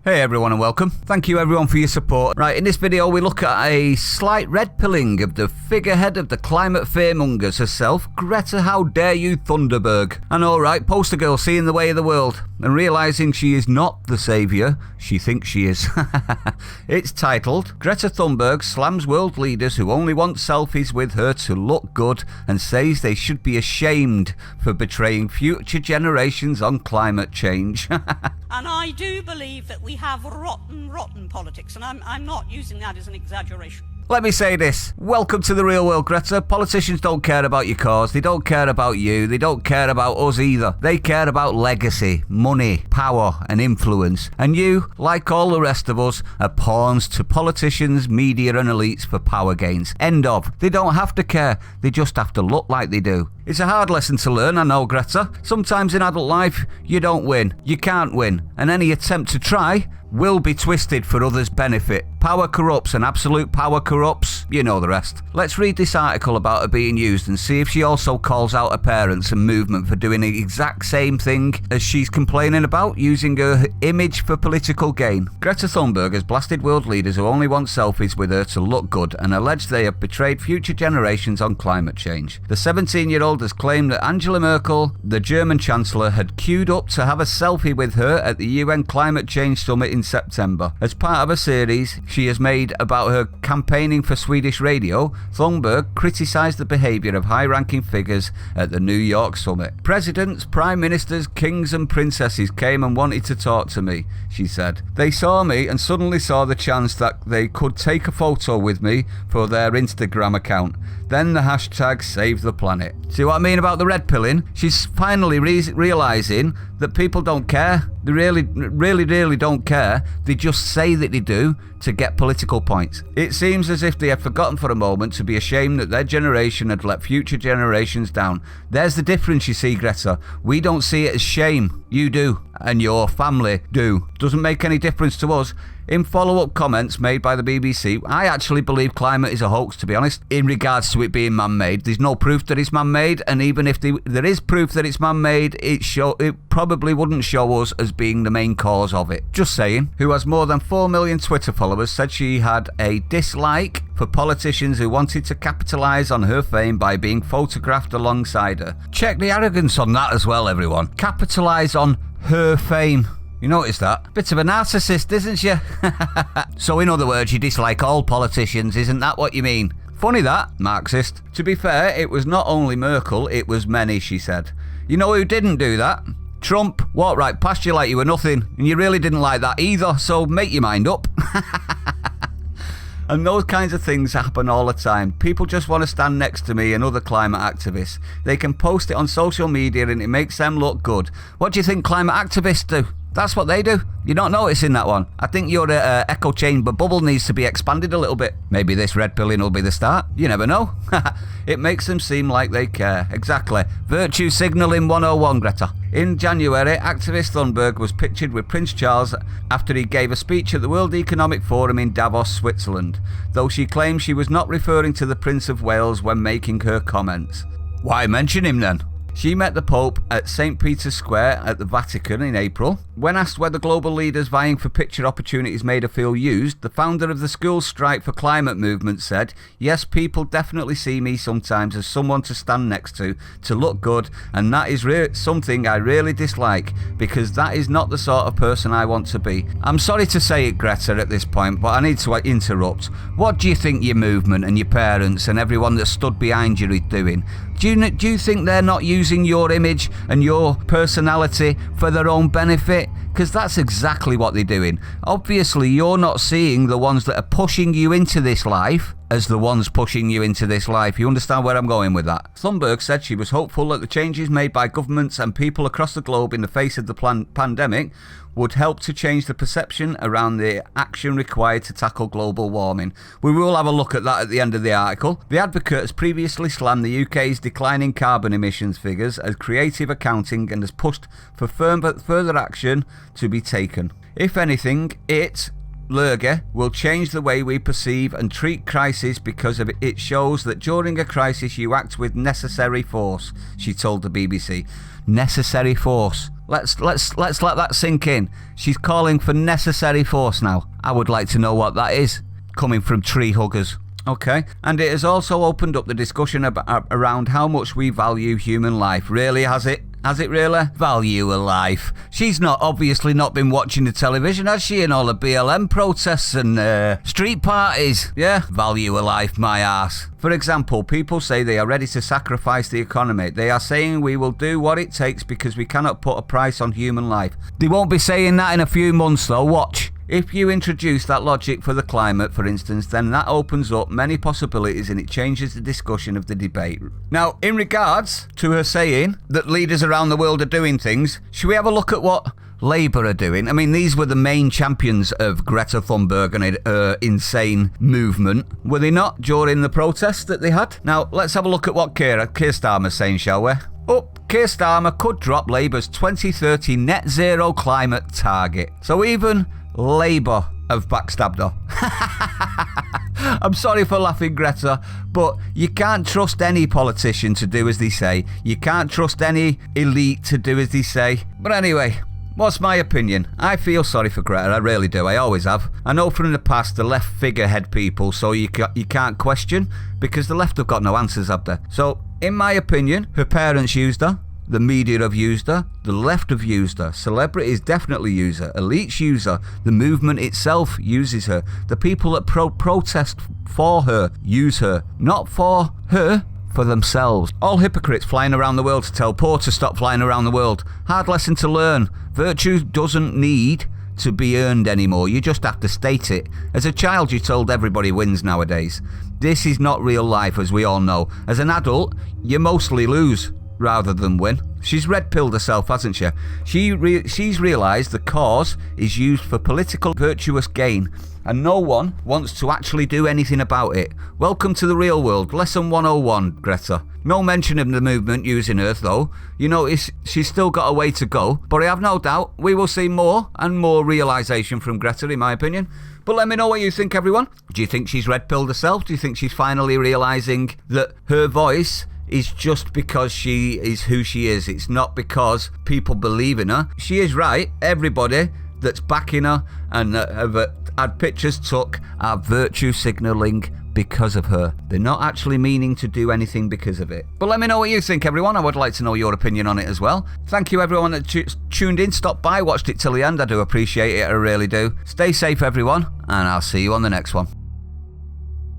Hey everyone and welcome. Thank you everyone for your support. Right, in this video we look at a slight red pilling of the figurehead of the climate fearmongers herself, Greta How Dare You Thunberg. And alright, poster girl seeing the way of the world and realising she is not the saviour she thinks she is. It's titled, Greta Thunberg slams world leaders who only want selfies with her to look good and says they should be ashamed for betraying future generations on climate change. And I do believe that we have rotten politics, and I'm not using that as an exaggeration. Let me say this. Welcome to the real world, Greta. Politicians don't care about your cause. They don't care about you. They don't care about us either. They care about legacy, money, power and influence. And you, like all the rest of us, are pawns to politicians, media and elites for power gains. End of. They don't have to care. They just have to look like they do. It's a hard lesson to learn, I know, Greta. Sometimes in adult life, you don't win. You can't win. And any attempt to try will be twisted for others' benefit. Power corrupts and absolute power corrupts. You know the rest. Let's read this article about her being used and see if she also calls out her parents and movement for doing the exact same thing as she's complaining about, using her image for political gain. Greta Thunberg has blasted world leaders who only want selfies with her to look good and alleged they have betrayed future generations on climate change. The 17-year-old has claimed that Angela Merkel, the German Chancellor, had queued up to have a selfie with her at the UN Climate Change Summit in September. As part of a series she has made about her campaigning for Swedish radio, Thunberg criticised the behaviour of high-ranking figures at the New York summit. Presidents, prime ministers, kings and princesses came and wanted to talk to me, she said. They saw me and suddenly saw the chance that they could take a photo with me for their Instagram account. Then the hashtag Save the Planet. See what I mean about the red pilling? She's finally realising that people don't care. They really don't care. They just say that they do to get political points. It seems as if they have forgotten for a moment to be ashamed that their generation had let future generations down. There's the difference, you see, Greta. We don't see it as shame. You do. And your family do. Doesn't make any difference to us. In follow-up comments made by the BBC, I actually believe climate is a hoax, to be honest, in regards to it being man-made. There's no proof that it's man-made, and even if there is proof that it's man-made, it probably wouldn't show us as being the main cause of it. Just saying. Who has more than 4 million Twitter followers, said she had a dislike for politicians who wanted to capitalise on her fame by being photographed alongside her. Check the arrogance on that as well, everyone. Capitalise on her fame. You notice that? Bit of a narcissist, isn't she? So in other words, you dislike all politicians, isn't that what you mean? Funny that, Marxist. To be fair, it was not only Merkel, it was many, she said. You know who didn't do that? Trump walked right past you like you were nothing, and you really didn't like that either, so make your mind up. And those kinds of things happen all the time. People just want to stand next to me and other climate activists. They can post it on social media and it makes them look good. What do you think climate activists do? That's what they do. You're not noticing that one. I think your echo chamber bubble needs to be expanded a little bit. Maybe this red pilling will be the start. You never know. It makes them seem like they care. Exactly. Virtue signalling 101, Greta. In January, activist Thunberg was pictured with Prince Charles after he gave a speech at the World Economic Forum in Davos, Switzerland, though she claimed she was not referring to the Prince of Wales when making her comments. Why mention him then? She met the Pope at St. Peter's Square at the Vatican in April. When asked whether global leaders vying for picture opportunities made her feel used, the founder of the School Strike for Climate movement said, yes, people definitely see me sometimes as someone to stand next to look good, and that is something I really dislike, because that is not the sort of person I want to be. I'm sorry to say it, Greta, at this point, but I need to interrupt. What do you think your movement and your parents and everyone that stood behind you is doing? Do you think they're not using your image and your personality for their own benefit? Because that's exactly what they're doing. Obviously, you're not seeing the ones that are pushing you into this life as the ones pushing you into this life. You understand where I'm going with that? Thunberg said she was hopeful that the changes made by governments and people across the globe in the face of the pandemic would help to change the perception around the action required to tackle global warming. We will have a look at that at the end of the article. The Advocate has previously slammed the UK's declining carbon emissions figures as creative accounting and has pushed for further action to be taken. If anything, Lurger will change the way we perceive and treat crisis because of it shows that during a crisis you act with necessary force, she told the BBC. Necessary force. Let's let that sink in. She's calling for necessary force now. I would like to know what that is, coming from tree huggers. Okay, and it has also opened up the discussion around how much we value human life. Really, has it? Has it really? Value a life. She's obviously not been watching the television, has she? And all the BLM protests and street parties. Yeah, value a life, my ass. For example, people say they are ready to sacrifice the economy. They are saying we will do what it takes because we cannot put a price on human life. They won't be saying that in a few months though, watch. If you introduce that logic for the climate, for instance, then that opens up many possibilities and it changes the discussion of the debate. Now, in regards to her saying that leaders around the world are doing things, should we have a look at what Labour are doing? I mean, these were the main champions of Greta Thunberg and her insane movement. Were they not during the protests that they had? Now, let's have a look at what Keir Starmer's saying, shall we? Keir Starmer could drop Labour's 2030 net zero climate target. So even Labour have backstabbed her. I'm sorry for laughing, Greta, but you can't trust any politician to do as they say. You can't trust any elite to do as they say. But anyway, what's my opinion? I feel sorry for Greta, I really do. I always have. I know from the past the left figurehead people, so you can't question, because the left have got no answers, have they? So, in my opinion, her parents used her. The media have used her, the left have used her, celebrities definitely use her, elites use her, the movement itself uses her, the people that protest for her use her, not for her, for themselves. All hypocrites flying around the world to tell poor to stop flying around the world. Hard lesson to learn. Virtue doesn't need to be earned anymore, you just have to state it. As a child you're told everybody wins nowadays. This is not real life, as we all know. As an adult, you mostly lose rather than win. She's red-pilled herself, hasn't she? She's realised the cause is used for political virtuous gain, and no one wants to actually do anything about it. Welcome to the real world. Lesson 101, Greta. No mention of the movement using Earth, though. You notice she's still got a way to go, but I have no doubt we will see more and more realisation from Greta, in my opinion. But let me know what you think, everyone. Do you think she's red-pilled herself? Do you think she's finally realising that her voice is just because she is who she is? It's not because people believe in her. She is right. Everybody that's backing her and have had pictures took are virtue signalling because of her. They're not actually meaning to do anything because of it. But let me know what you think, everyone. I would like to know your opinion on it as well. Thank you, everyone that tuned in, stopped by, watched it till the end. I do appreciate it. I really do. Stay safe, everyone, and I'll see you on the next one.